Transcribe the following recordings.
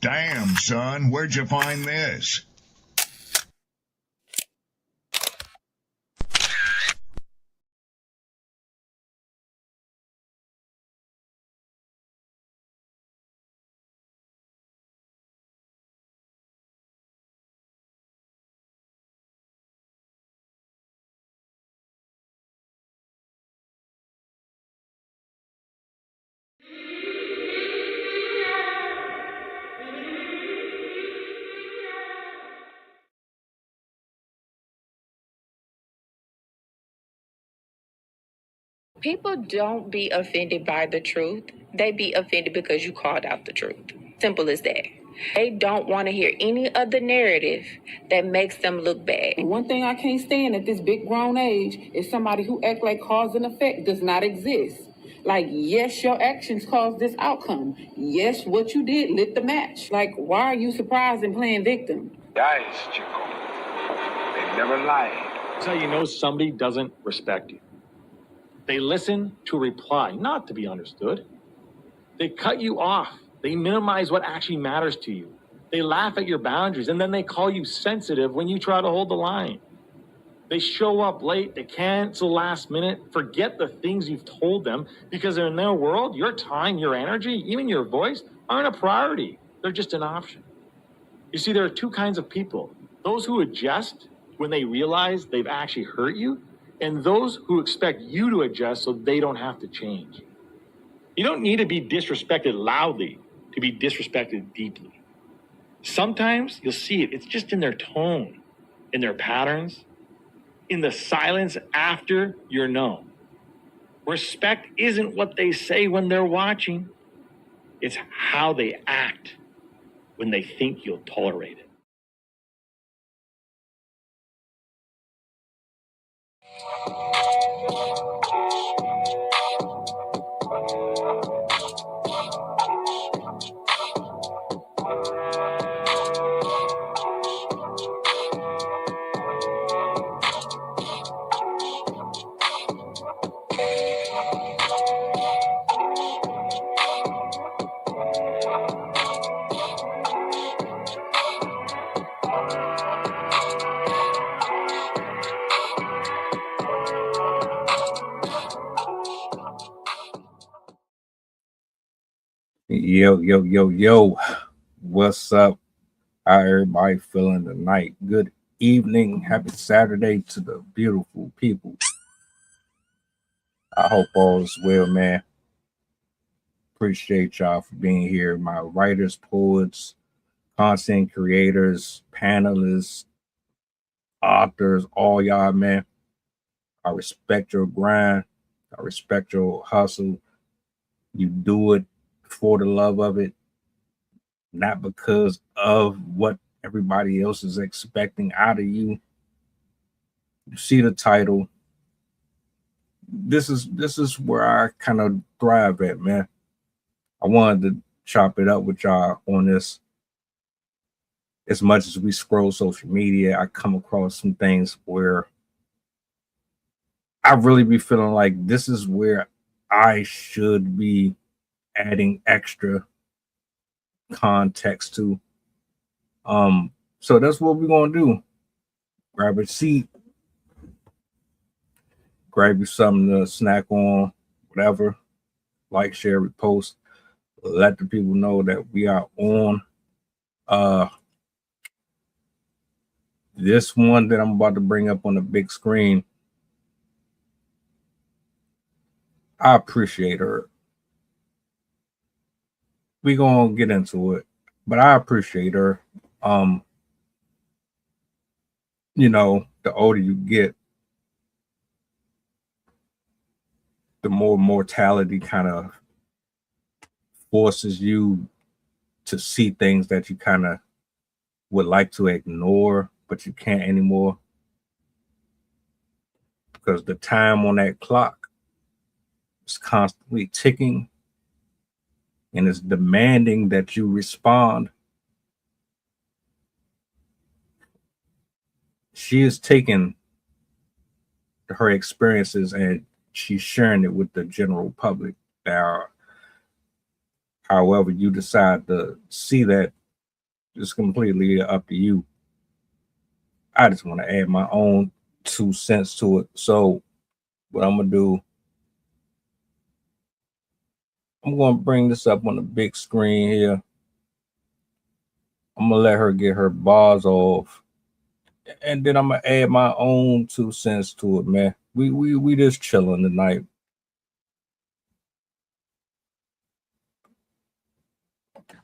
Damn, son, where'd you find this? People don't be offended by the truth. They be offended because you called out the truth. Simple as that. They don't want to hear any other narrative that makes them look bad. One thing I can't stand at this big grown age is somebody who act like cause and effect does not exist. Like, yes, your actions caused this outcome. Yes, what you did lit the match. Like, why are you surprised and playing victim? Guys, Chico, they never lie. That's how you know somebody doesn't respect you. They listen to reply, not to be understood. They cut you off. They minimize what actually matters to you. They laugh at your boundaries, and then they call you sensitive when you try to hold the line. They show up late, they cancel last minute, forget the things you've told them, because in their world, your time, your energy, even your voice aren't a priority. They're just an option. You see, there are two kinds of people. Those who adjust when they realize they've actually hurt you, and those who expect you to adjust so they don't have to change. You don't need to be disrespected loudly to be disrespected deeply. Sometimes you'll see it. It's just in their tone, in their patterns, in the silence after you're known. Respect isn't what they say when they're watching. It's how they act when they think you'll tolerate it. Yo. What's up? How everybody feeling tonight? Good evening. Happy Saturday to the beautiful people. I hope all is well, man. Appreciate y'all for being here. My writers, poets, content creators, panelists, authors, all y'all, man. I respect your grind. I respect your hustle. You do it for the love of it, not because of what everybody else is expecting out of you. You see the title. This is where I kind of thrive at, man. I wanted to chop it up with y'all on this. As much as we scroll social media, I come across some things where I really be feeling like this is where I should be adding extra context to. So that's what we're gonna do. Grab a seat, grab you something to snack on, whatever. Like, share, repost. Let the people know that we are on. This one that I'm about to bring up on the big screen, I appreciate her. We gonna get into it, but I appreciate her. You know, the older you get, the more mortality kind of forces you to see things that you kind of would like to ignore, but you can't anymore. Because the time on that clock is constantly ticking and it's demanding that you respond. She is taking her experiences and she's sharing it with the general public. Now, however you decide to see that, It's completely up to you. I just want to add my own 2 cents to it. So what I'm gonna do, I'm gonna bring this up on the big screen here. I'm gonna let her get her bars off, and then I'm gonna add my own 2 cents to it, man. We just chilling tonight.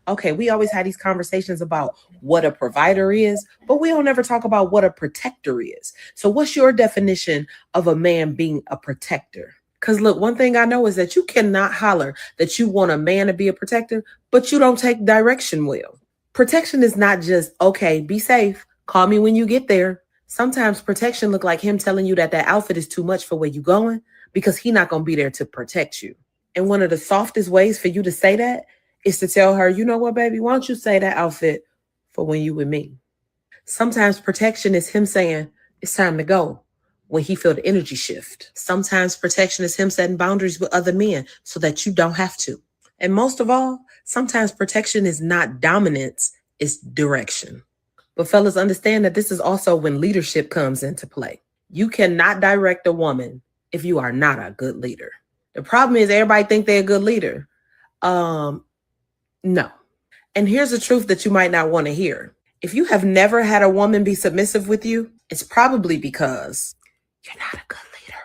Okay, we always had these conversations about what a provider is, but we don't ever talk about what a protector is. So, what's your definition of a man being a protector? Because, look, one thing I know is that you cannot holler that you want a man to be a protector, but you don't take direction well. Protection is not just, okay, be safe, call me when you get there. Sometimes protection look like him telling you that that outfit is too much for where you going because he not going to be there to protect you. And one of the softest ways for you to say that is to tell her, you know what, baby, why don't you say that outfit for when you with me? Sometimes protection is him saying, it's time to go when he feel the energy shift. Sometimes protection is him setting boundaries with other men so that you don't have to. And most of all, sometimes protection is not dominance, it's direction. But fellas, understand that this is also when leadership comes into play. You cannot direct a woman if you are not a good leader. The problem is everybody think they're a good leader. No. And here's the truth that you might not want to hear. If you have never had a woman be submissive with you, it's probably because you're not a good leader.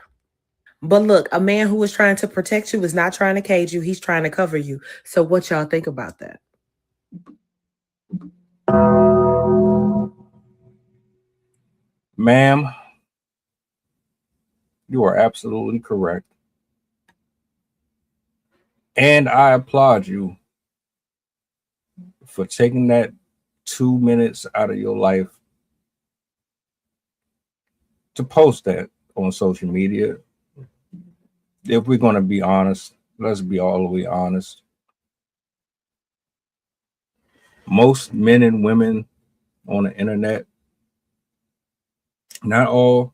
But look, a man who is trying to protect you is not trying to cage you. He's trying to cover you. So what y'all think about that? Ma'am, you are absolutely correct. And I applaud you for taking that 2 minutes out of your life to post that on social media. If we're going to be honest, let's be all the way honest. Most men and women on the internet, not all,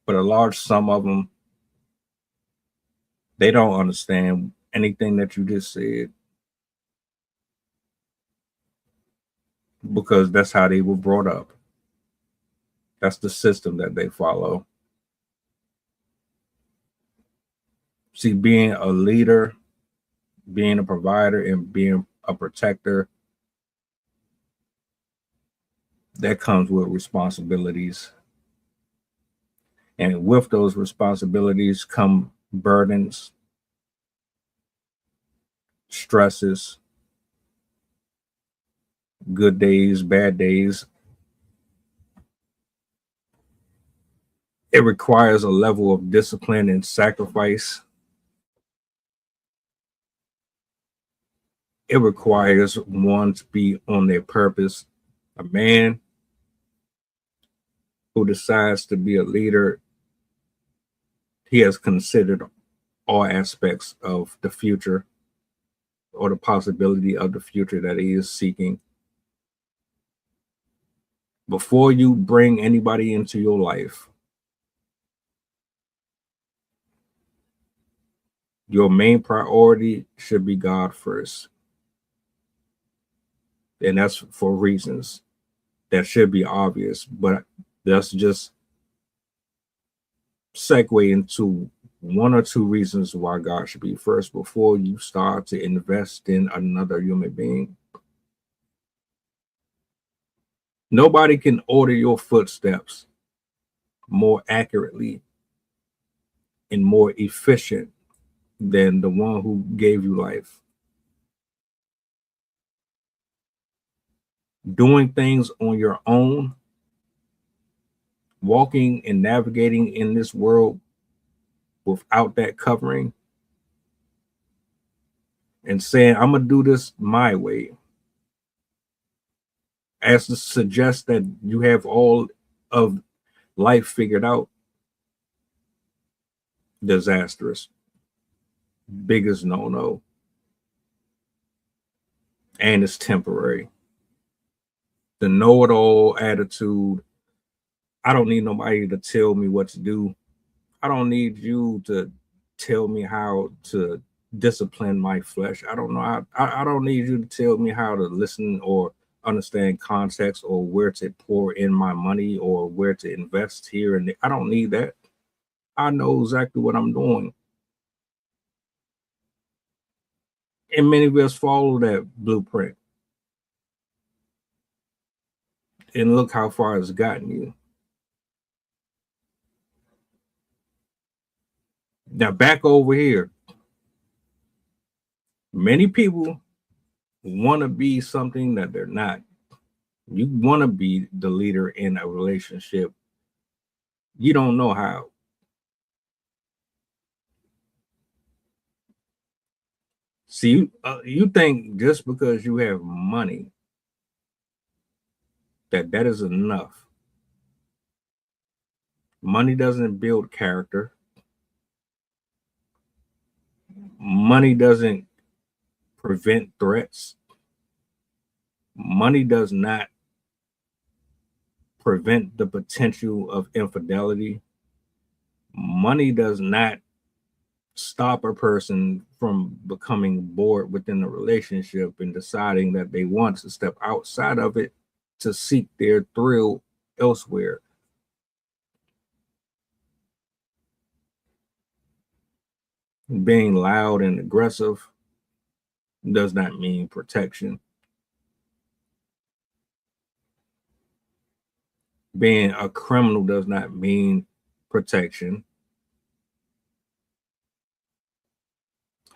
but a large sum of them, they don't understand anything that you just said because that's how they were brought up. That's the system that they follow. See, being a leader, being a provider, and being a protector, that comes with responsibilities. And with those responsibilities come burdens, stresses, good days, bad days. It requires a level of discipline and sacrifice. It requires one to be on their purpose. A man who decides to be a leader, he has considered all aspects of the future or the possibility of the future that he is seeking. Before you bring anybody into your life, your main priority should be God first. And that's for reasons that should be obvious, but let's just segue into 1 or 2 reasons why God should be first before you start to invest in another human being. Nobody can order your footsteps more accurately and more efficient than the one who gave you life. Doing things on your own, walking and navigating in this world without that covering, and saying, I'm going to do this my way, as to suggest that you have all of life figured out, disastrous. Biggest no-no. And it's temporary. The know-it-all attitude. I don't need nobody to tell me what to do. I don't need you to tell me how to discipline my flesh. I don't know. I don't need you to tell me how to listen or understand context or where to pour in my money or where to invest here and there. I don't need that. I know exactly what I'm doing. And many of us follow that blueprint. And look how far it's gotten you. Now, back over here, many people want to be something that they're not. You want to be the leader in a relationship. You don't know how. See, you think just because you have money that is enough. Money doesn't build character. Money doesn't prevent threats. Money does not prevent the potential of infidelity. Money does not stop a person from becoming bored within a relationship and deciding that they want to step outside of it to seek their thrill elsewhere. Being loud and aggressive does not mean protection. Being a criminal does not mean protection.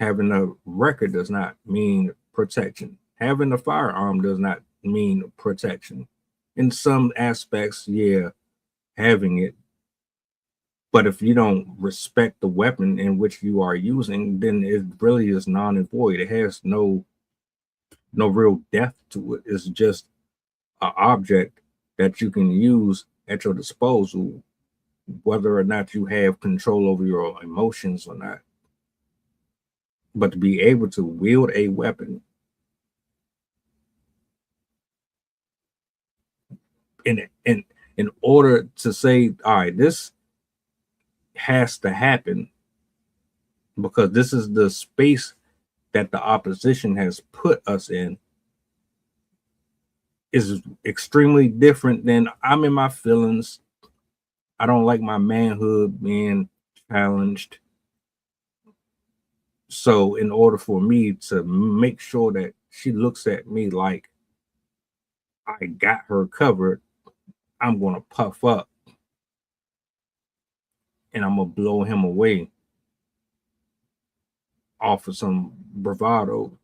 Having a record does not mean protection. Having a firearm does not mean protection. In some aspects, yeah, having it. But if you don't respect the weapon in which you are using, then it really is non and void. It has no real depth to it. It's just an object that you can use at your disposal, whether or not you have control over your emotions or not. But to be able to wield a weapon in order to say, all right, this has to happen because this is the space that the opposition has put us in, is extremely different than I'm in my feelings. I don't like my manhood being challenged. So in order for me to make sure that she looks at me like I got her covered, I'm going to puff up and I'm going to blow him away off of some bravado.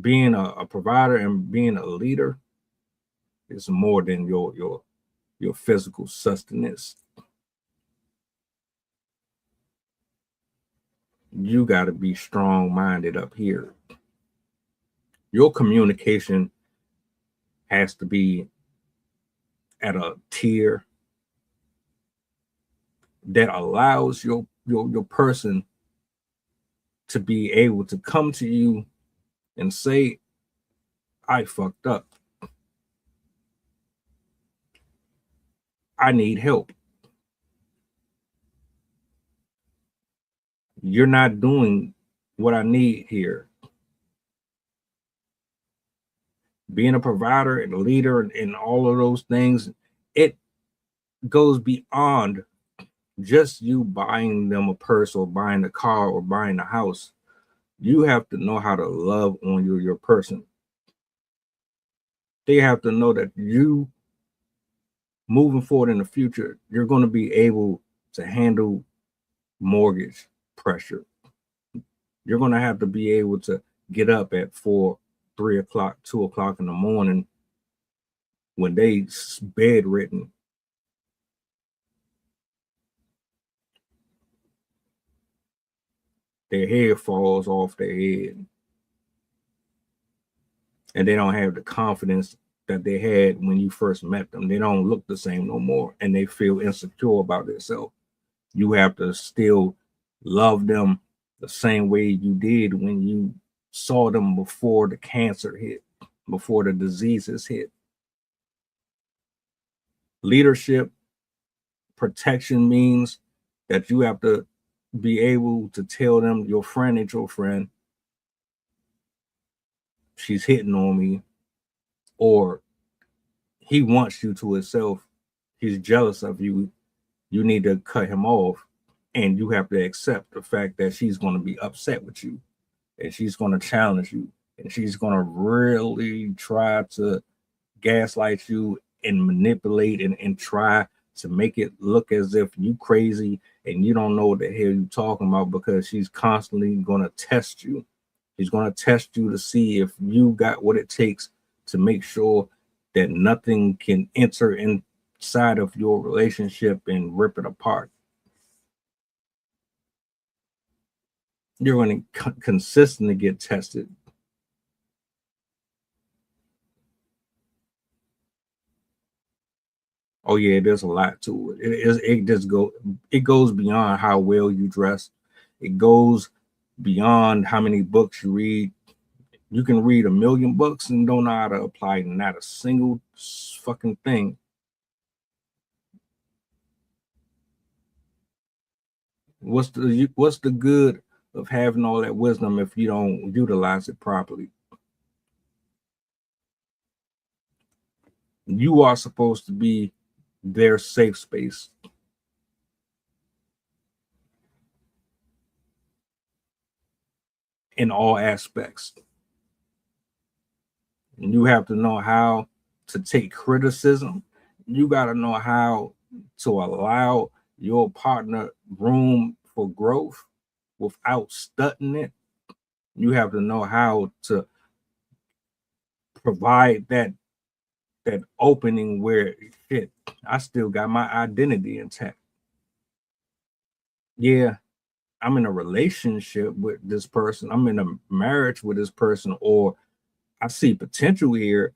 Being a provider and being a leader is more than your physical sustenance. You got to be strong-minded up here. Your communication has to be at a tier that allows your person to be able to come to you and say, I fucked up. I need help. You're not doing what I need here. Being a provider and a leader and all of those things, it goes beyond just you buying them a purse or buying a car or buying a house. You have to know how to love on your person. They have to know that you, moving forward in the future, you're going to be able to handle mortgage pressure. You're going to have to be able to get up at 4, 3 o'clock, 2 o'clock in the morning when they bedridden. Their hair falls off their head. And they don't have the confidence that they had when you first met them. They don't look the same no more. And they feel insecure about themselves. You have to still love them the same way you did when you saw them before the cancer hit, before the diseases hit. Leadership protection means that you have to be able to tell them, your friend ain't your friend, she's hitting on me, or he wants you to himself, he's jealous of you, you need to cut him off. And you have to accept the fact that she's going to be upset with you, and she's going to challenge you, and she's going to really try to gaslight you and manipulate and try to make it look as if you crazy and you don't know what the hell you're talking about, because she's constantly going to test you. She's going to test you to see if you got what it takes to make sure that nothing can enter inside of your relationship and rip it apart. You're going to consistently get tested. Oh yeah, there's a lot to it. It goes beyond how well you dress. It goes beyond how many books you read. You can read 1,000,000 books and don't know how to apply not a single fucking thing. What's the good of having all that wisdom if you don't utilize it properly? You are supposed to be their safe space. In all aspects. And you have to know how to take criticism. You got to know how to allow your partner room for growth without stunting it. You have to know how to provide that opening where, shit, I still got my identity intact. Yeah, I'm in a relationship with this person, I'm in a marriage with this person, or I see potential here,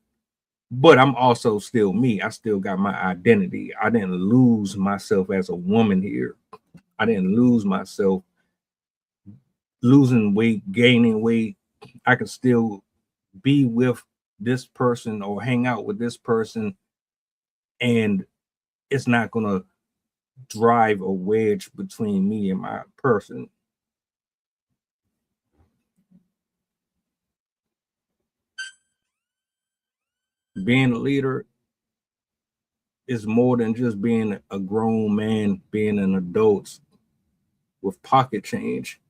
but I'm also still me. I still got my identity. I didn't lose myself as a woman here. I didn't lose myself losing weight, gaining weight. I can still be with this person or hang out with this person, and it's not going to drive a wedge between me and my person. Being a leader is more than just being a grown man, being an adult with pocket change.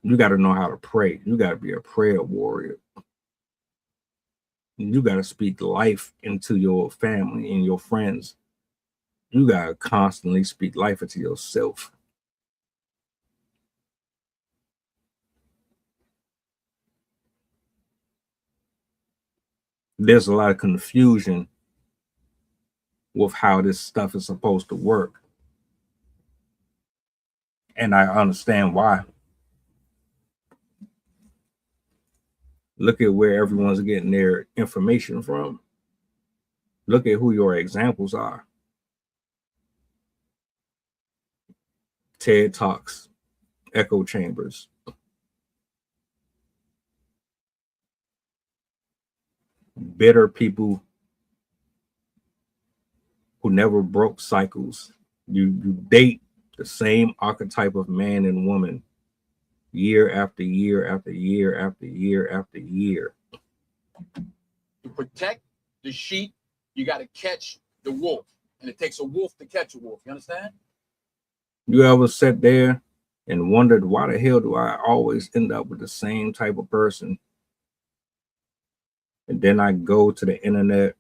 You got to know how to pray. You got to be a prayer warrior. You got to speak life into your family and your friends. You got to constantly speak life into yourself. There's a lot of confusion with how this stuff is supposed to work. And I understand why. Look at where everyone's getting their information from. Look at who your examples are. TED Talks, echo chambers. Bitter people who never broke cycles. You date the same archetype of man and woman year after year after year after year after year. To protect the sheep, you got to catch the wolf. And it takes a wolf to catch a wolf. You understand? You ever sat there and wondered, why the hell do I always end up with the same type of person? And then I go to the internet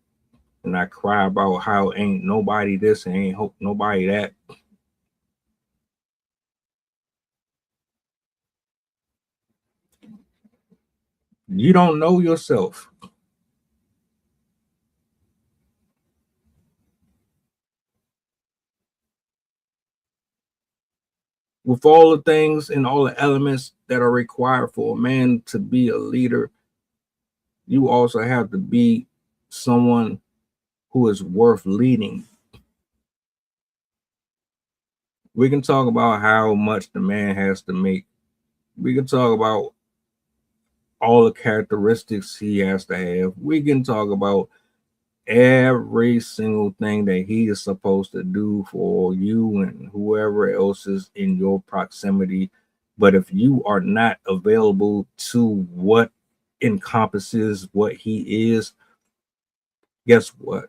and I cry about how ain't nobody this and ain't nobody that. You don't know yourself. With all the things and all the elements that are required for a man to be a leader, you also have to be someone who is worth leading. We can talk about how much the man has to make. We can talk about all the characteristics he has to have. We can talk about every single thing that he is supposed to do for you and whoever else is in your proximity. But if you are not available to what encompasses what he is, guess what?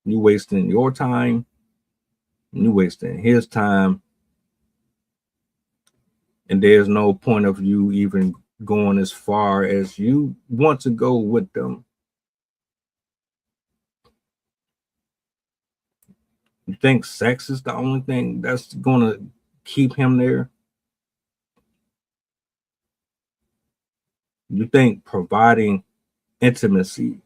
You wasting your time, you wasting his time, and there's no point of you even going as far as you want to go with them. You think sex is the only thing that's gonna keep him there? You think providing intimacy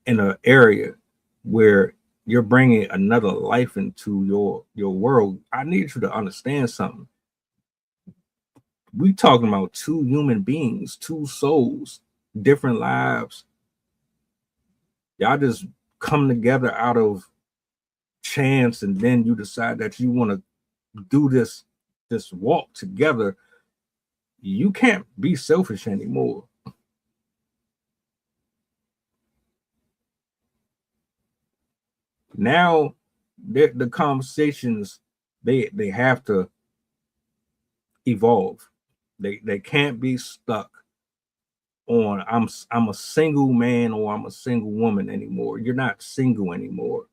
in an area where you're bringing another life into your world? I need you to understand something. We talking about two human beings, two souls, different lives. Y'all just come together out of chance, and then you decide that you want to do this walk together. You can't be selfish anymore. Now the conversations, they have to evolve. They can't be stuck on I'm a single man or I'm a single woman anymore. You're not single anymore.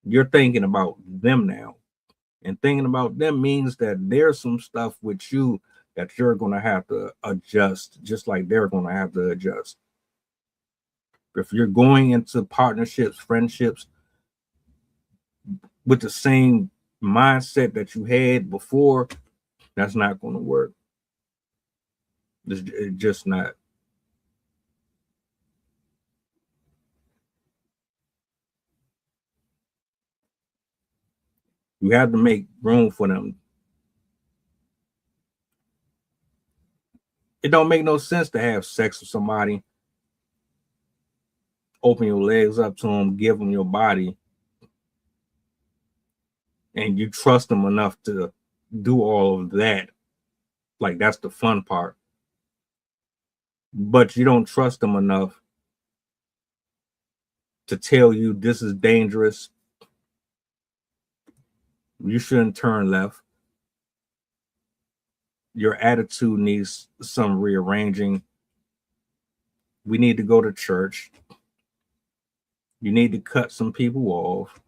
You're thinking about them now. And thinking about them means that there's some stuff with you that you're going to have to adjust, just like they're going to have to adjust. If you're going into partnerships, friendships with the same mindset that you had before, that's not going to work. It's just not. You have to make room for them. It don't make no sense to have sex with somebody, open your legs up to them, give them your body, and you trust them enough to do all of that. Like, that's the fun part. But you don't trust them enough to tell you this is dangerous. You shouldn't turn left. Your attitude needs some rearranging. We need to go to church. You need to cut some people off.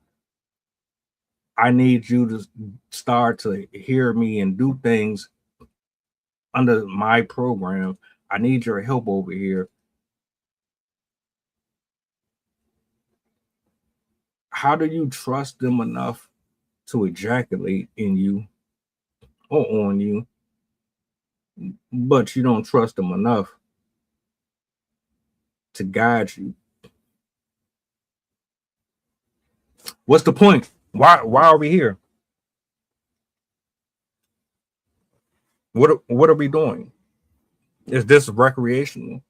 I need you to start to hear me and do things under my program. I need your help over here. How do you trust them enough to ejaculate in you or on you, but you don't trust them enough to guide you? What's the point? Why are we here? What are we doing? Is this recreational?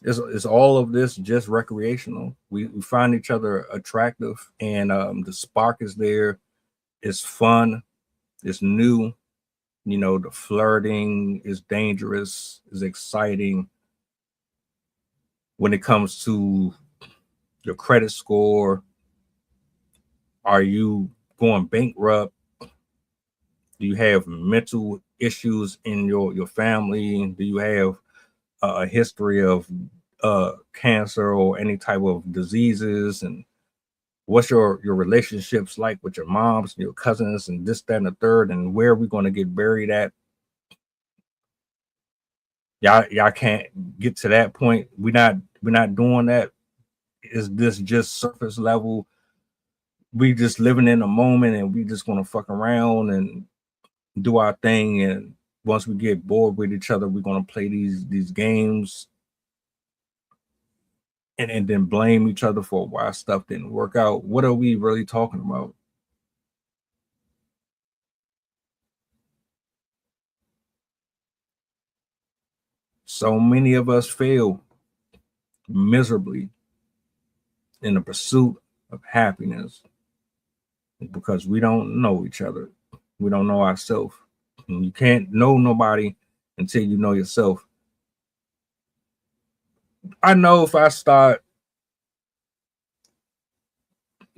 Is all of this just recreational? We find each other attractive, and the spark is there. It's fun. It's new. You know, the flirting is dangerous, is exciting. When it comes to your credit score, are you going bankrupt? Do you have mental issues in your family? Do you have a history of cancer or any type of diseases? And what's your relationships like with your moms and your cousins and this, that, and the third? And where are we going to get buried at? Y'all can't get to that point. We're not doing that. Is this just surface level? We just living in a moment and we just want to fuck around and do our thing, and once we get bored with each other, we're going to play these games and then blame each other for why stuff didn't work out. What are we really talking about? So many of us fail miserably in the pursuit of happiness because we don't know each other. We don't know ourselves. And you can't know nobody until you know yourself. I know if I start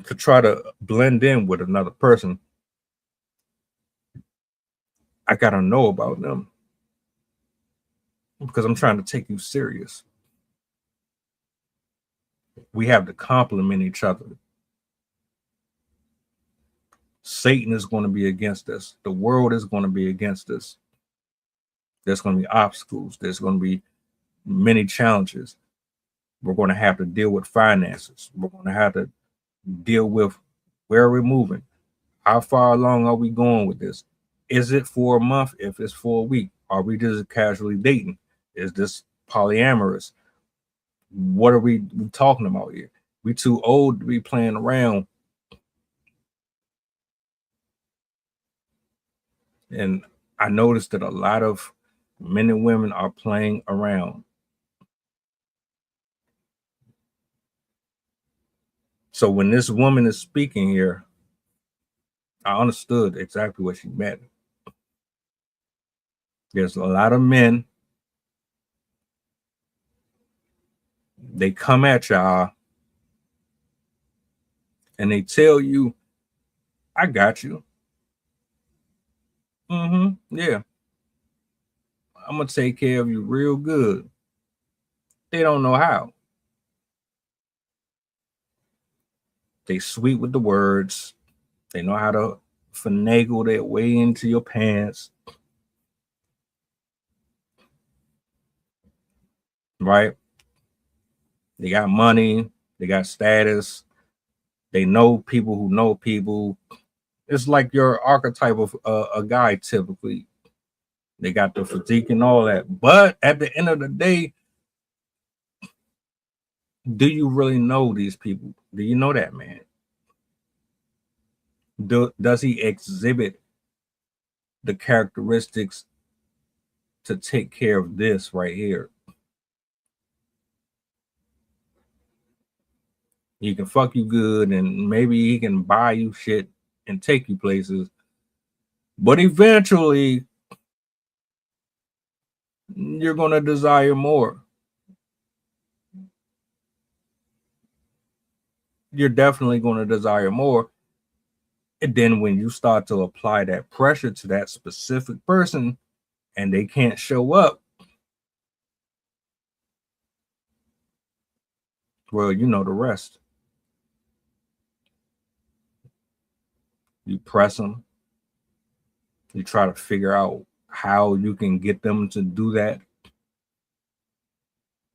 to try to blend in with another person, I gotta know about them because I'm trying to take you serious. We have to complement each other. Satan is going to be against us. The world is going to be against us. There's going to be obstacles. There's going to be many challenges. We're going to have to deal with finances. We're going to have to deal with where we're moving. How far along are we going with this? Is it for a month? If it's for a week, are we just casually dating? Is this polyamorous? What are we talking about here? We too old to be playing around. And I noticed that a lot of men and women are playing around. So when this woman is speaking here, I understood exactly what she meant. There's a lot of men, they come at y'all and they tell you, I got you. Yeah. I'm going to take care of you real good. They don't know how. They sweet with the words. They know how to finagle their way into your pants. Right? They got money. They got status. They know people who know people. It's like your archetype of a guy typically. They got the physique and all that. But at the end of the day, do you really know these people? Do you know that man? Does he exhibit the characteristics to take care of this right here? He can fuck you good and maybe he can buy you shit and take you places. But eventually, you're going to desire more. You're definitely going to desire more. And then when you start to apply that pressure to that specific person and they can't show up, well, you know the rest. You press them. You try to figure out how you can get them to do that.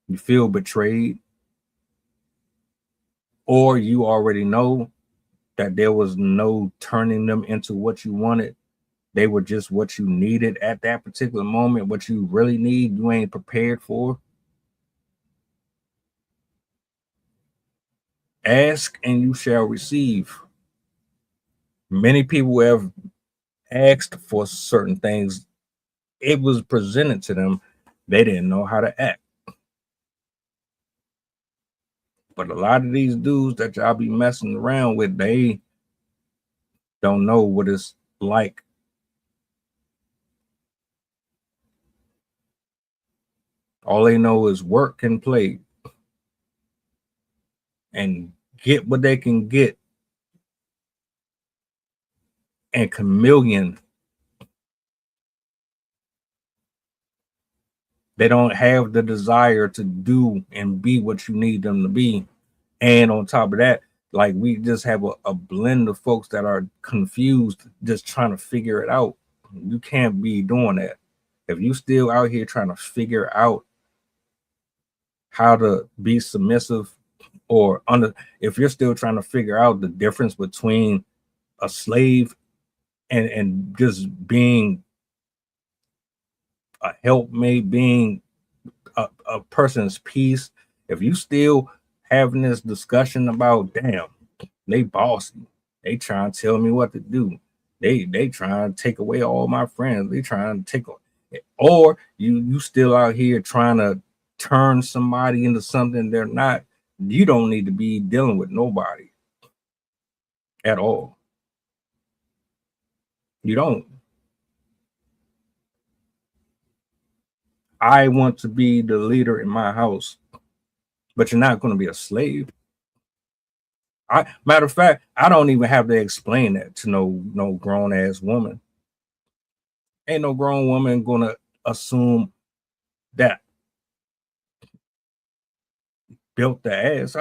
You feel betrayed. Or you already know that there was no turning them into what you wanted. They were just what you needed at that particular moment. What you really need, you ain't prepared for. Ask and you shall receive. Many people have asked for certain things. It was presented to them. They didn't know how to act. But a lot of these dudes that y'all be messing around with, they don't know what it's like. All they know is work and play and get what they can get and chameleon. They don't have the desire to do and be what you need them to be. And on top of that, like we just have a blend of folks that are confused, just trying to figure it out. You can't be doing that. If you still out here trying to figure out how to be submissive or if you're still trying to figure out the difference between a slave and just being a helpmate, being a person's piece, if you still having this discussion about, damn, they bossy, they trying to tell me what to do, they trying to take away all my friends, they trying to take, or you still out here trying to turn somebody into something they're not, you don't need to be dealing with nobody at all. You don't. I want to be the leader in my house, but you're not going to be a slave. Matter of fact, I don't even have to explain that to no grown ass woman. Ain't no grown woman gonna assume that built the ass.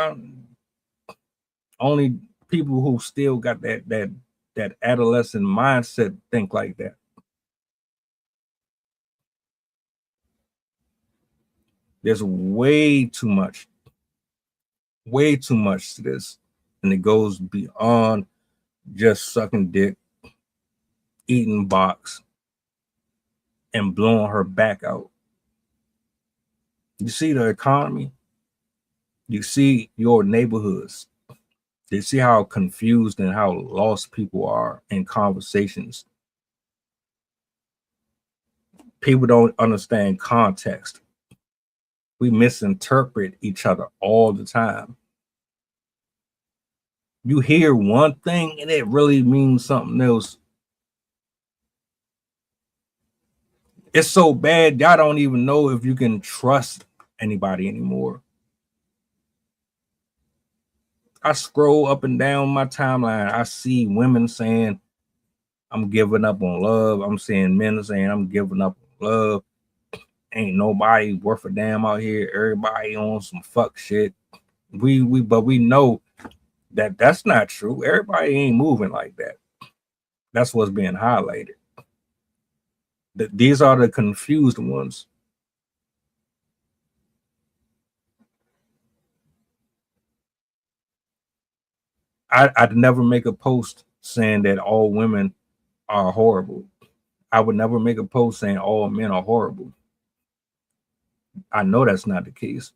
Only people who still got that adolescent mindset think like that. There's way too much to this, and it goes beyond just sucking dick, eating box, and blowing her back out. You see the economy, you see your neighborhoods, you see how confused and how lost people are in conversations. People don't understand context. We misinterpret each other all the time. You hear one thing and it really means something else. It's so bad, y'all don't even know if you can trust anybody anymore. I scroll up and down my timeline. I see women saying, I'm giving up on love. I'm seeing men saying, I'm giving up on love. Ain't nobody worth a damn out here. Everybody on some fuck shit. But we know that that's not true. Everybody ain't moving like that. That's what's being highlighted. These are the confused ones. I'd never make a post saying that all women are horrible. I would never make a post saying all men are horrible. I know that's not the case.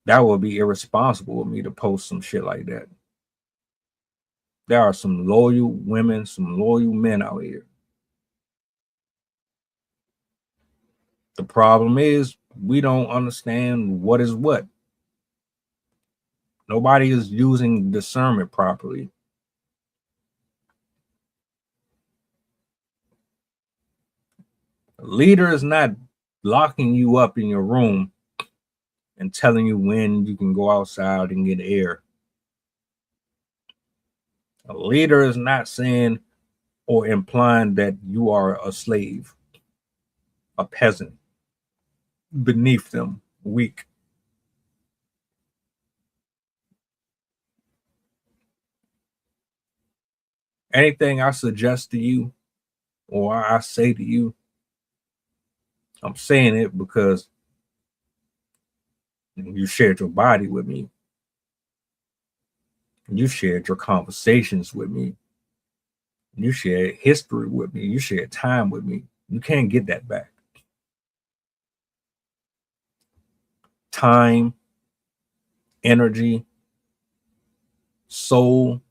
That would be irresponsible of me to post some shit like that. There are some loyal women, some loyal men out here. The problem is we don't understand what is what. Nobody is using discernment properly. A leader is not locking you up in your room and telling you when you can go outside and get air. A leader is not saying or implying that you are a slave, a peasant, beneath them, weak. Anything I suggest to you or I say to you, I'm saying it because you shared your body with me. You shared your conversations with me. You shared history with me. You shared time with me. You can't get that back. Time, energy, soul,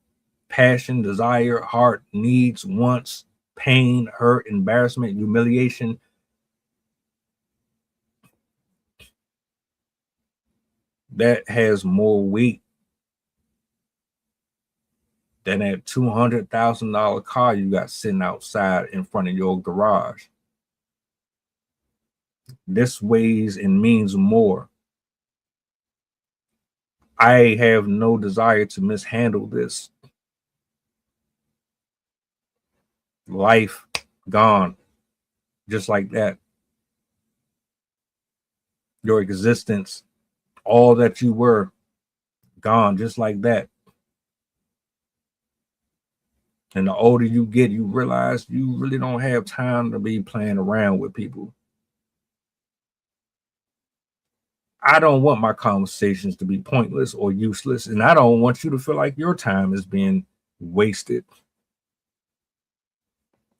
passion, desire, heart, needs, wants, pain, hurt, embarrassment, humiliation. That has more weight than that $200,000 car you got sitting outside in front of your garage. This weighs and means more. I have no desire to mishandle this. Life gone, just like that. Your existence, all that you were, gone, just like that. And the older you get, you realize you really don't have time to be playing around with people. I don't want my conversations to be pointless or useless, and I don't want you to feel like your time is being wasted.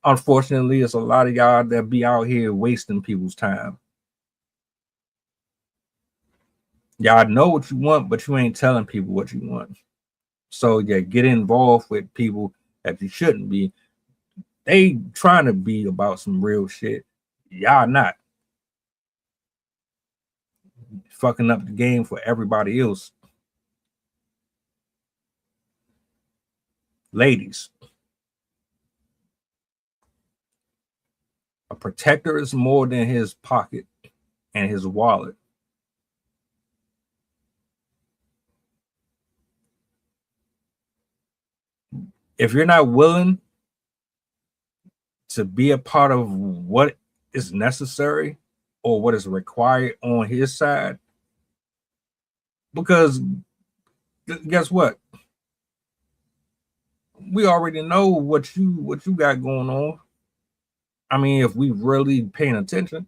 Unfortunately, it's a lot of y'all that be out here wasting people's time. Y'all know what you want, but you ain't telling people what you want. So yeah, get involved with people that you shouldn't be. They trying to be about some real shit. Y'all not. Fucking up the game for everybody else. Ladies, A protector is more than his pocket and his wallet. If you're not willing to be a part of what is necessary or what is required on his side, because guess what? We already know what you got going on. I mean, if we really paying attention,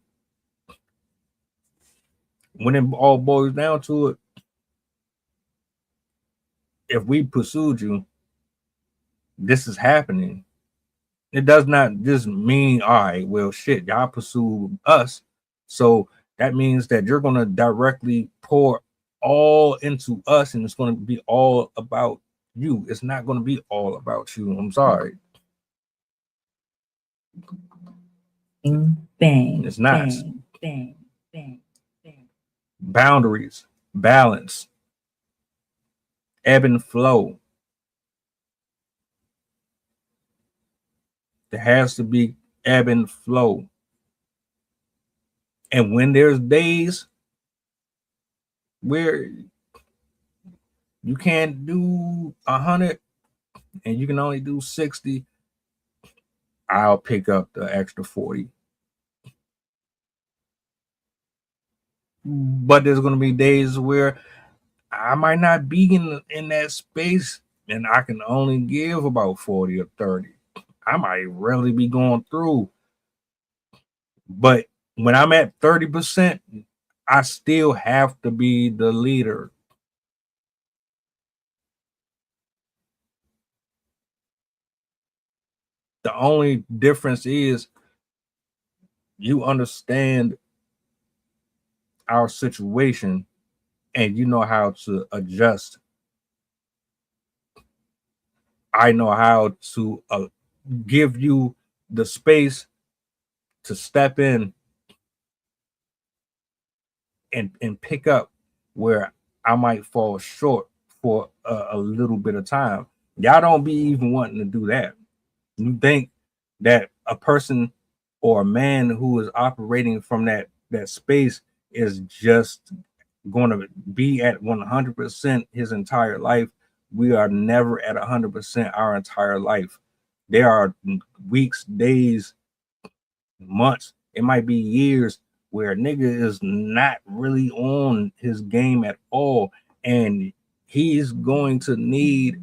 when it all boils down to it, if we pursued you, this is happening. It does not just mean, all right, well, shit, y'all pursue us. So that means that you're going to directly pour all into us and it's going to be all about you. It's not going to be all about you. I'm sorry. Bang. It's not. Bang. Bang. Bang. Bang. Boundaries, balance, ebb and flow. There has to be ebb and flow. And when there's days where you can't do 100 and you can only do 60, I'll pick up the extra 40. But there's going to be days where I might not be in that space and I can only give about 40 or 30. I might really be going through. But when I'm at 30%, I still have to be the leader. The only difference is you understand our situation and you know how to adjust. I know how to give you the space to step in and pick up where I might fall short for a little bit of time. Y'all don't be even wanting to do that. You think that a person or a man who is operating from that space is just going to be at 100% his entire life. We are never at 100% our entire life. There are weeks, days, months, it might be years where a nigga is not really on his game at all, and he's going to need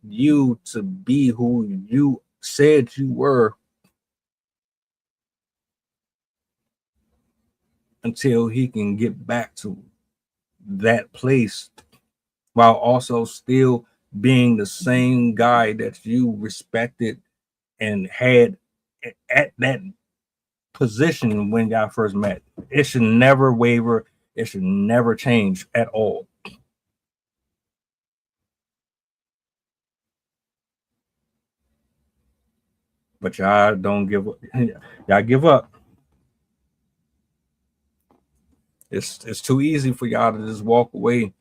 you to be who you said you were until he can get back to that place while also still being the same guy that you respected and had at that position when y'all first met. It should never waver. It should never change at all. But y'all don't give up. Y'all give up. It's too easy for y'all to just walk away.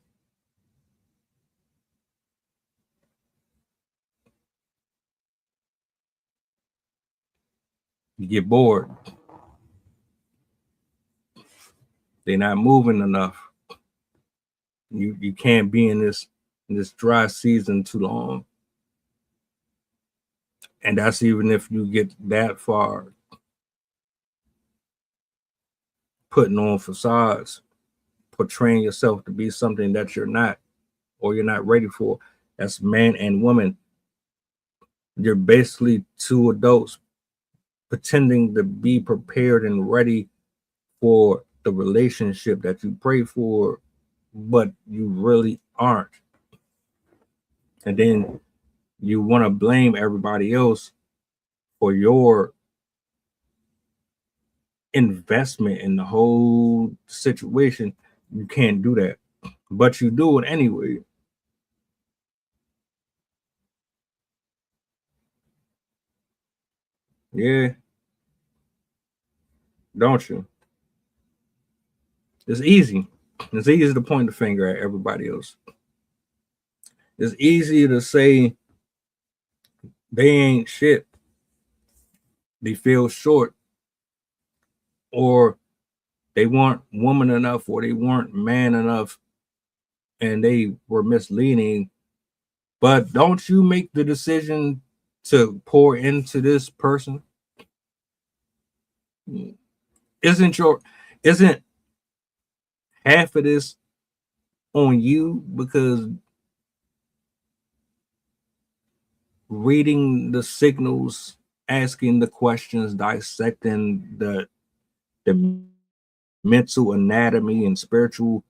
You get bored. They're not moving enough. You can't be in this dry season too long. And that's even if you get that far. Putting on facades, portraying yourself to be something that you're not, or you're not ready for. That's man and woman. You're basically two adults pretending to be prepared and ready for the relationship that you pray for, but you really aren't. And then you want to blame everybody else for your investment in the whole situation. You can't do that, but you do it anyway. Yeah, don't you? It's easy. It's easy to point the finger at everybody else. It's easy to say they ain't shit. They feel short. or they weren't woman enough, or they weren't man enough, and they were misleading. But don't you make the decision to pour into this person? Isn't half of this on you? Because reading the signals, asking the questions, dissecting the mental anatomy and spiritual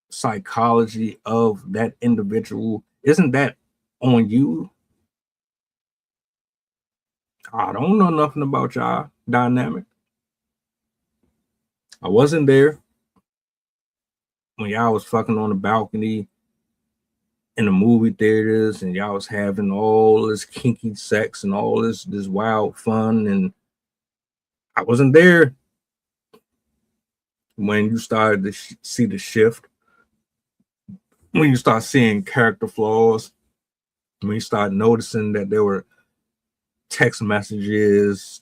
psychology of that individual, isn't that on you? I don't know nothing about y'all dynamic. I wasn't there when y'all was fucking on the balcony in the movie theaters, and y'all was having all this kinky sex and all this wild fun, and I wasn't there when you started to see the shift, when you start seeing character flaws, when you start noticing that there were text messages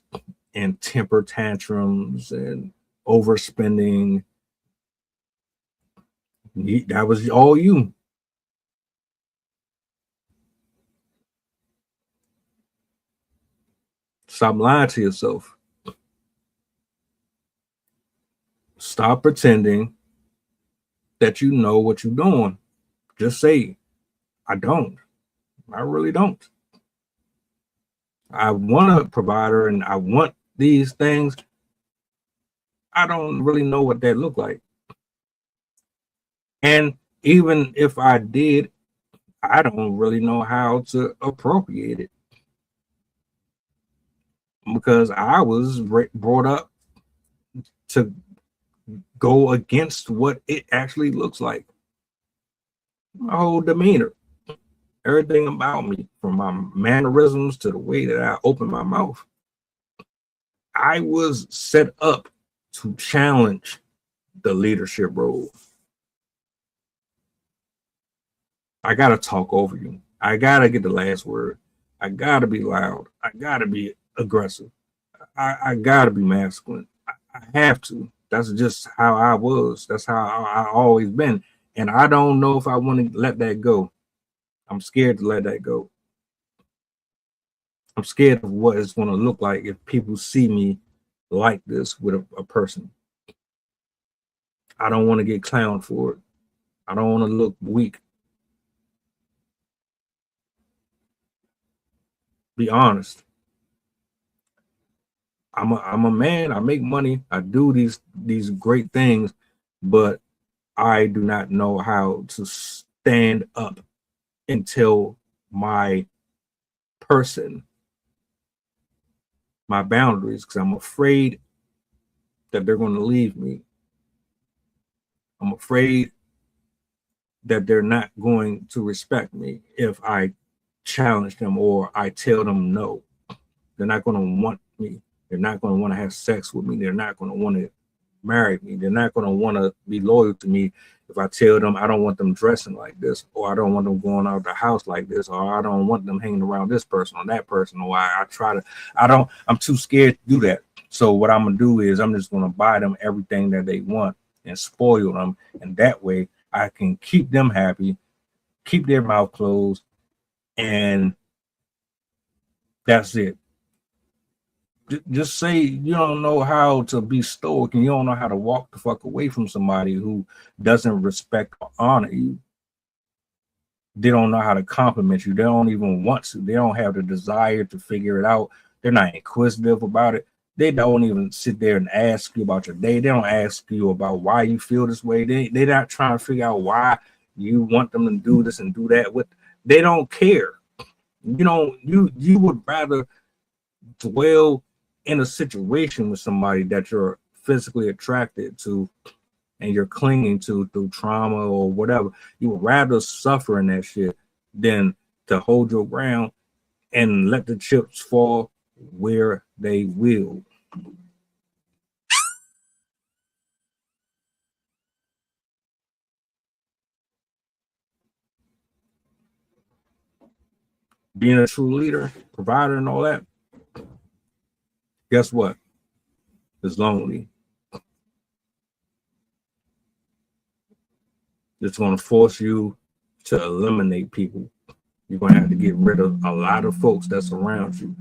and temper tantrums and overspending. That was all you. Stop lying to yourself. Stop pretending that you know what you're doing. Just say, I don't. I really don't. I want a provider and I want these things. I don't really know what that look like. And even if I did, I don't really know how to appropriate it, because I was brought up to go against what it actually looks like. My whole demeanor, everything about me, from my mannerisms to the way that I open my mouth, I was set up to challenge the leadership role. I got to talk over you. I got to get the last word. I got to be loud. I got to be aggressive. I got to be masculine. I have to. That's just how I was. That's how I always been. And I don't know if I want to let that go. I'm scared to let that go. I'm scared of what it's going to look like if people see me like this with a person. I don't want to get clowned for it. I don't want to look weak. Be honest. I'm a man. I make money. I do these great things, but I do not know how to stand up and tell my person my boundaries, because I'm afraid that they're going to leave me. I'm afraid that they're not going to respect me if I challenge them or I tell them no. They're not going to want me. They're not going to want to have sex with me. They're not going to want to marry me. They're not going to want to be loyal to me if I tell them I don't want them dressing like this, or I don't want them going out of the house like this, or I don't want them hanging around this person or that person, or I'm too scared to do that. So what I'm going to do is I'm just going to buy them everything that they want and spoil them. And that way I can keep them happy, keep their mouth closed, and that's it. Just say you don't know how to be stoic and you don't know how to walk the fuck away from somebody who doesn't respect or honor you. They don't know how to compliment you. They don't even want to. They don't have the desire to figure it out. They're not inquisitive about it. They don't even sit there and ask you about your day. They don't ask you about why you feel this way. They're not trying to figure out why you want them to do this and do that. They don't care. You would rather dwell in a situation with somebody that you're physically attracted to and you're clinging to through trauma or whatever. You would rather suffer in that shit than to hold your ground and let the chips fall where they will. Being a true leader, provider, and all that, guess what? is lonely. It's going to force you to eliminate people. You're going to have to get rid of a lot of folks that's around you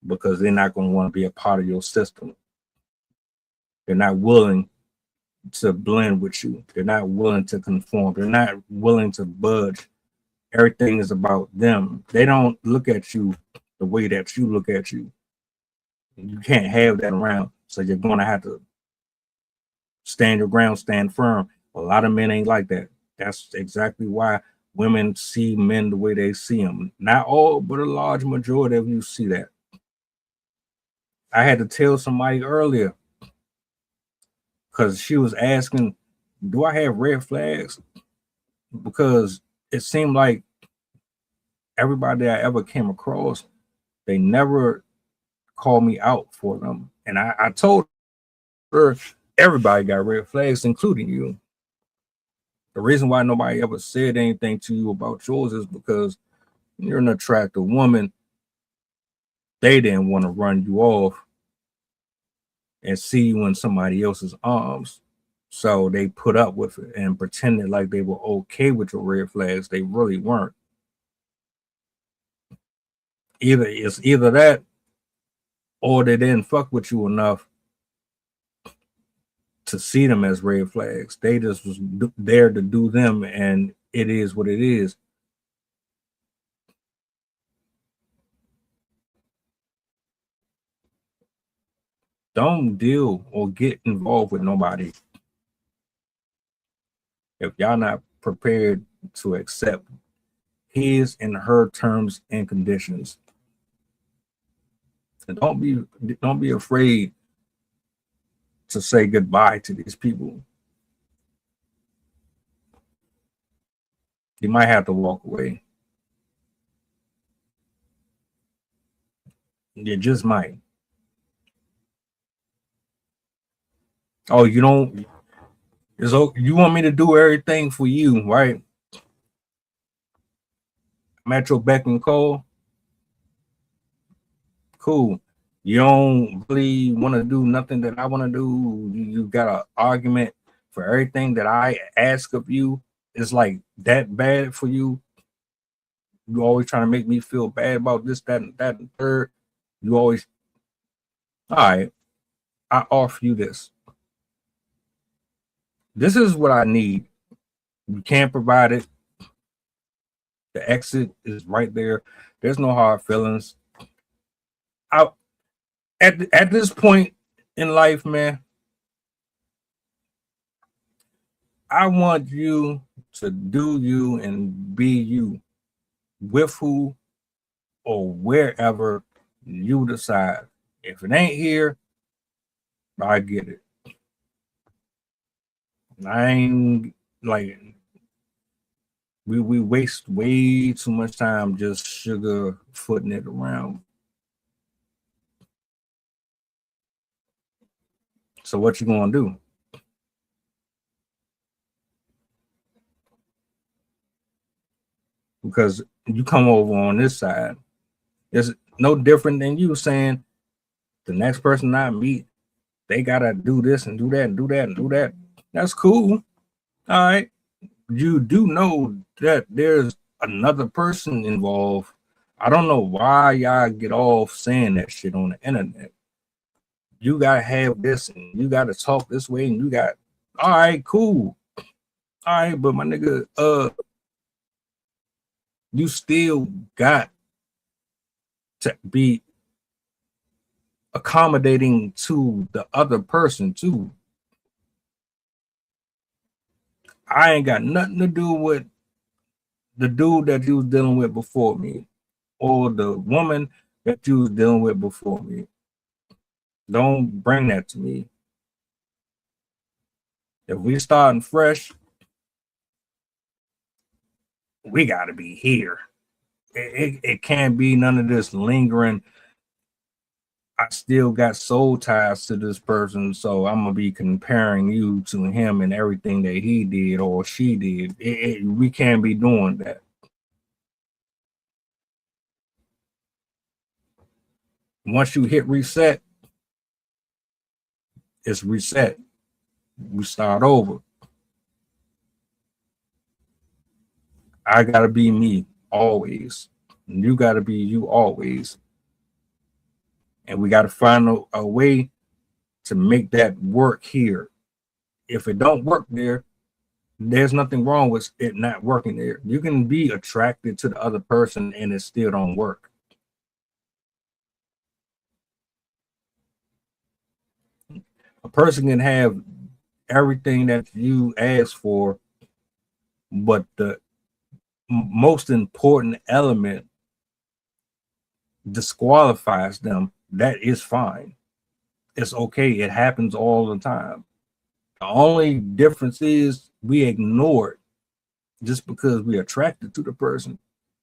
because they're not going to want to be a part of your system. They're not willing to blend with you. They're not willing to conform. They're not willing to budge. Everything is about them. They don't look at you the way that you look at you. You can't have that around. So you're going to have to stand your ground, stand firm. A lot of men ain't like that. That's exactly why women see men the way they see them. Not all, but a large majority of you see that. I had to tell somebody earlier because she was asking, do I have red flags? Because it seemed like everybody I ever came across, they never called me out for them. And I told her, everybody got red flags, including you. The reason why nobody ever said anything to you about yours is because you're an attractive woman. They didn't want to run you off and see you in somebody else's arms. So they put up with it and pretended like they were okay with your red flags. They really weren't. It's either that or they didn't fuck with you enough to see them as red flags. They just was there to do them, and it is what it is. Don't deal or get involved with nobody if y'all not prepared to accept his and her terms and conditions. And don't be afraid to say goodbye to these people. You might have to walk away. You just might. Oh, you don't. You want me to do everything for you, right? I'm at your beck and call. Cool. You don't really want to do nothing that I want to do. You got an argument for everything that I ask of you. It's like that bad for you. You always trying to make me feel bad about this, that, and that, and third. You always, all right, I offer you this. This is what I need. You can't provide it. The exit is right there. There's no hard feelings. At this point in life, man, I want you to do you and be you with who or wherever you decide. If it ain't here, I get it. I ain't like we waste way too much time just sugarfooting it around. So what you gonna do? Because you come over on this side, it's no different than you saying the next person I meet, they gotta do this and do that and do that and do that. That's cool. All right. You do know that there's another person involved. I don't know why y'all get off saying that shit on the internet. You gotta have this and you gotta talk this way and you got all right, cool. All right, but my nigga, you still got to be accommodating to the other person too. I ain't got nothing to do with the dude that you was dealing with before me or the woman that you was dealing with before me. Don't bring that to me. If we starting fresh, we got to be here. It can't be none of this lingering. I still got soul ties to this person, so I'm gonna be comparing you to him and everything that he did or she did. We can't be doing that. Once you hit reset, It's reset. We start over. I gotta be me always. And you gotta be you always. And we gotta find a way to make that work here. If it don't work there, there's nothing wrong with it not working there. You can be attracted to the other person and it still don't work. A person can have everything that you ask for, but the most important element disqualifies them. That is fine. It's okay. It happens all the time. The only difference is we ignore it just because we're attracted to the person.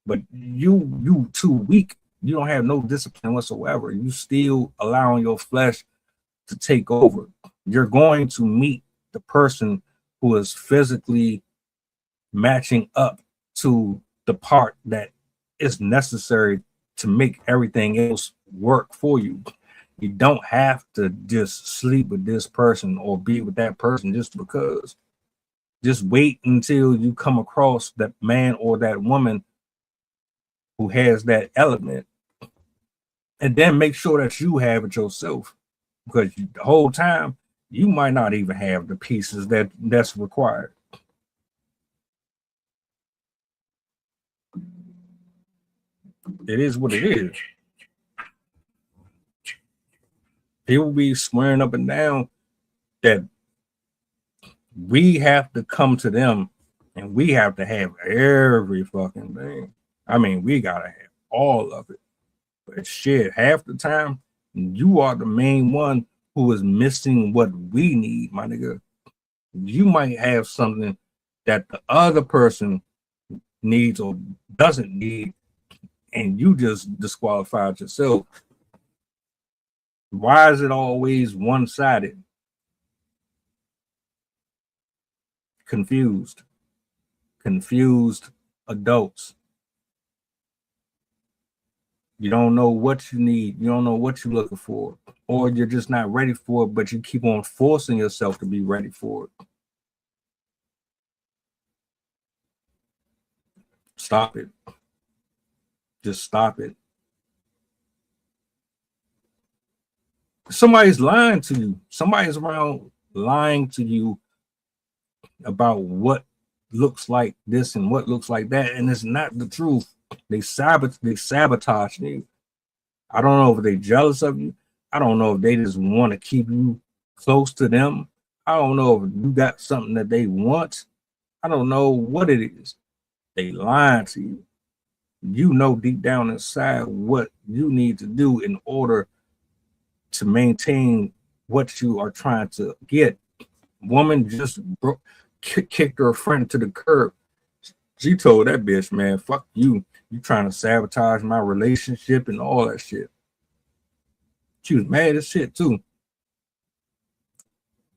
But you too weak. You don't have no discipline whatsoever. You still allowing your flesh to take over. You're going to meet the person who is physically matching up to the part that is necessary to make everything else work for you. You don't have to just sleep with this person or be with that person just because. Just wait until you come across that man or that woman who has that element, and then make sure that you have it yourself, because the whole time you might not even have the pieces that's required. It is what it is. People be swearing up and down that we have to come to them and we have to have every fucking thing. I mean, we gotta have all of it. But shit, half the time you are the main one who is missing what we need, my nigga. You might have something that the other person needs or doesn't need, and you just disqualified yourself. Why is it always one-sided? Confused adults. You don't know what you need. You don't know what you're looking for, or you're just not ready for it, but you keep on forcing yourself to be ready for it. Stop it. Just stop it. Somebody's lying to you. Somebody's around lying to you about what looks like this and what looks like that, and it's not the truth. They sabotage you. I don't know if they're jealous of you. I don't know if they just want to keep you close to them. I don't know if you got something that they want. I don't know what it is. They lying to you. You know deep down inside what you need to do in order to maintain what you are trying to get. Woman just kicked her friend to the curb. She told that bitch, man, fuck you. You trying to sabotage my relationship and all that shit. She was mad as shit too.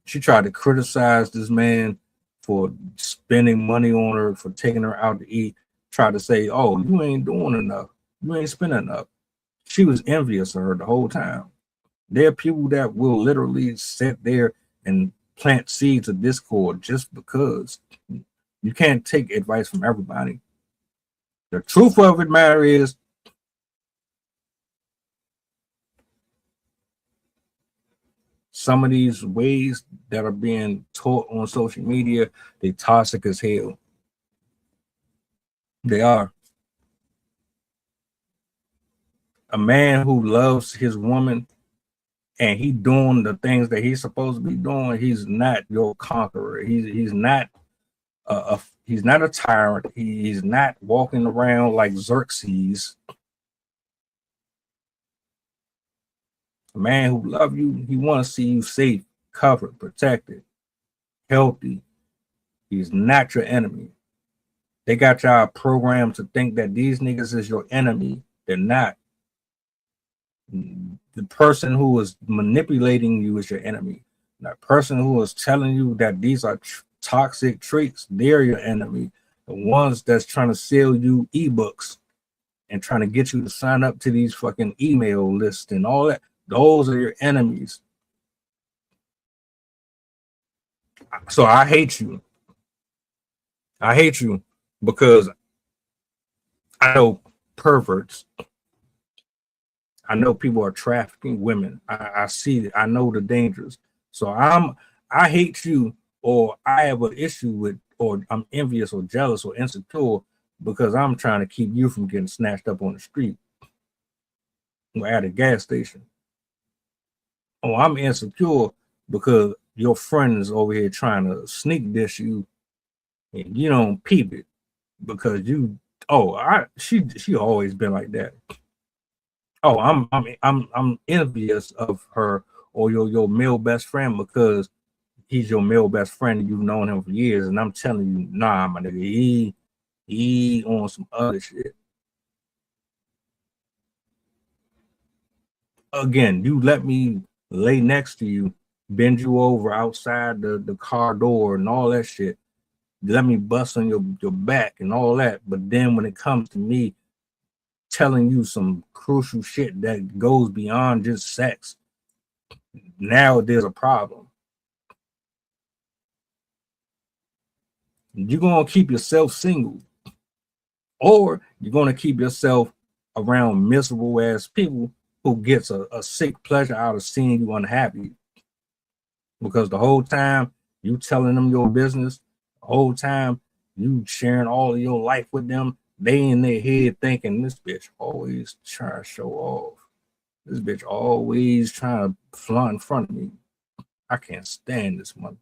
She tried to criticize this man for spending money on her, for taking her out to eat. Tried to say, oh, you ain't doing enough. You ain't spending enough. She was envious of her the whole time. There are people that will literally sit there and plant seeds of discord just because. You can't take advice from everybody. The truth of the matter is, some of these ways that are being taught on social media, they toxic as hell. They are. A man who loves his woman and he doing the things that he's supposed to be doing, he's not your conqueror. He's not he's not a tyrant. He's not walking around like Xerxes. A man who loves you, he wants to see you safe, covered, protected, healthy. He's not your enemy. They got y'all programmed to think that these niggas is your enemy. They're not. The person who is manipulating you is your enemy. That person who is telling you that these are toxic traits, they're your enemy. The ones that's trying to sell you ebooks and trying to get you to sign up to these fucking email lists and all that, those are your enemies. So I hate you. I hate you because I know perverts. I know people are trafficking women. I see it. I know the dangers. So I hate you, or I have an issue with, or I'm envious or jealous or insecure because I'm trying to keep you from getting snatched up on the street or at a gas station. Or I'm insecure because your friend is over here trying to sneak dish you and you don't peep it because you she always been like that. Oh, I'm envious of her or your male best friend because he's your male best friend and you've known him for years, and I'm telling you, nah, my nigga, he on some other shit. Again, you let me lay next to you, bend you over outside the car door and all that shit. Let me bust on your back and all that. But then when it comes to me telling you some crucial shit that goes beyond just sex, now there's a problem. You're gonna keep yourself single, or you're gonna keep yourself around miserable ass people who gets a sick pleasure out of seeing you unhappy. Because the whole time you telling them your business, the whole time you sharing all of your life with them, they in their head thinking this bitch always trying to show off. This bitch always trying to flaunt in front of me. I can't stand this mother.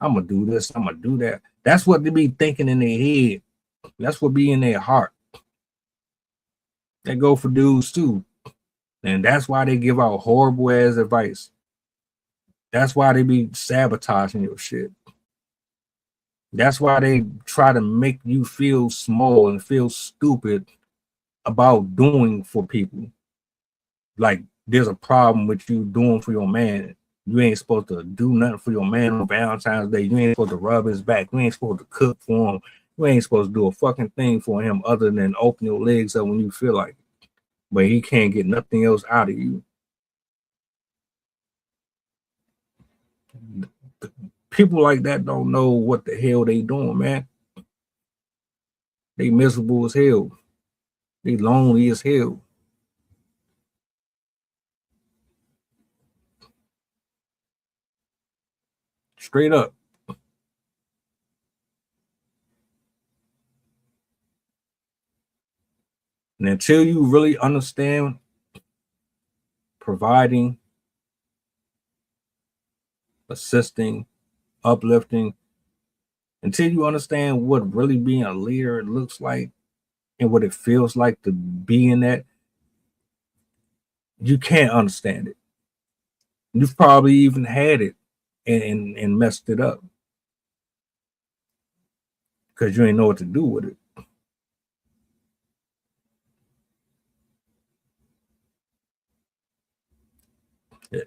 I'm gonna do this. I'm gonna do that. That's what they be thinking in their head. That's what be in their heart. That go for dudes too, and that's why they give out horrible ass advice. That's why they be sabotaging your shit. That's why they try to make you feel small and feel stupid about doing for people. Like there's a problem with you doing for your man. You ain't supposed to do nothing for your man on Valentine's Day. You ain't supposed to rub his back. You ain't supposed to cook for him. You ain't supposed to do a fucking thing for him other than open your legs up when you feel like it. But he can't get nothing else out of you. People like that don't know what the hell they doing, man. They miserable as hell. They lonely as hell. Straight up. And until you really understand providing, assisting, uplifting, until you understand what really being a leader looks like and what it feels like to be in that, you can't understand it. You've probably even had it and messed it up because you ain't know what to do with it.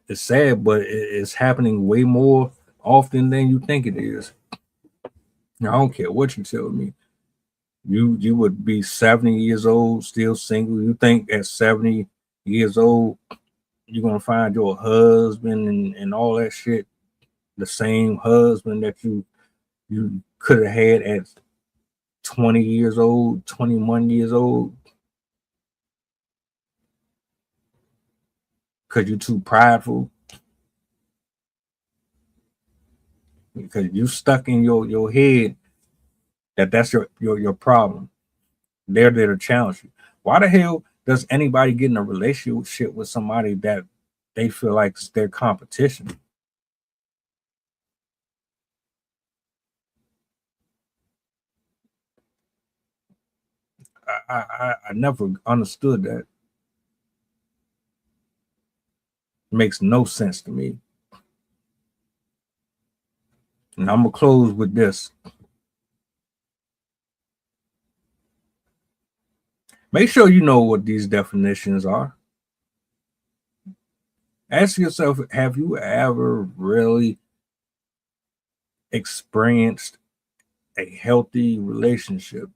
It's sad, but it's happening way more often than you think it is. I don't care what you tell me. You would be 70 years old, still single. You think at 70 years old, you're gonna find your husband and all that shit, the same husband that you could have had at 20 years old, 21 years old, because you're too prideful, because you stuck in your head that's your problem. They're there to challenge you. Why the hell does anybody get in a relationship with somebody that they feel like it's their competition? I never understood that. It makes no sense to me. And I'm gonna close with this. Make sure you know what these definitions are. Ask yourself, have you ever really experienced a healthy relationship?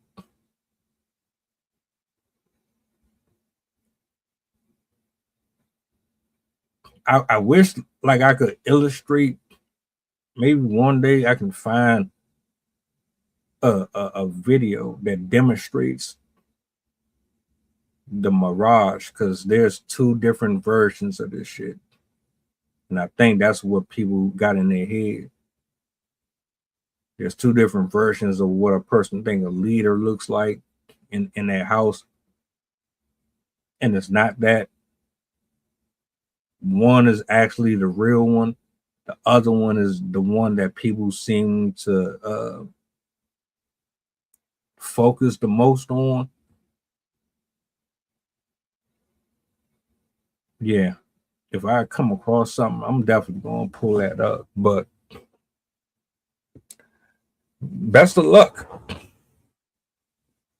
I wish like I could illustrate maybe one day I can find a video that demonstrates the mirage, because there's two different versions of this shit. And I think that's what people got in their head. There's two different versions of what a person think a leader looks like in their house. And it's not that. One is actually the real one. The other one is the one that people seem to focus the most on. Yeah. If I come across something, I'm definitely going to pull that up. But best of luck.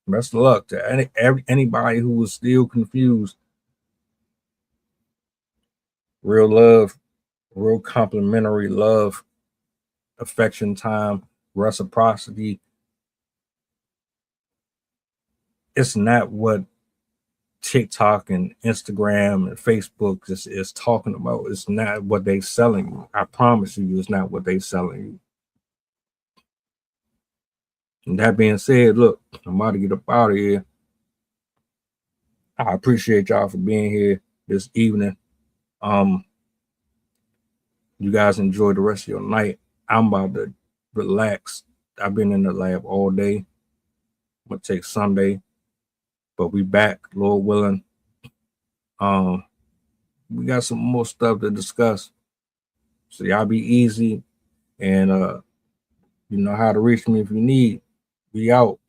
Best of luck to anybody who was still confused. Real love, real complimentary love, affection time, reciprocity. It's not what TikTok and Instagram and Facebook is talking about. It's not what they selling you. I promise you, it's not what they selling you. And that being said, look, I'm about to get up out of here. I appreciate y'all for being here this evening. You guys enjoy the rest of your night. I'm about to relax. I've been in the lab all day. I'm gonna take Sunday, but we back, Lord willing. We got some more stuff to discuss. So y'all be easy, and you know how to reach me if you need. We out.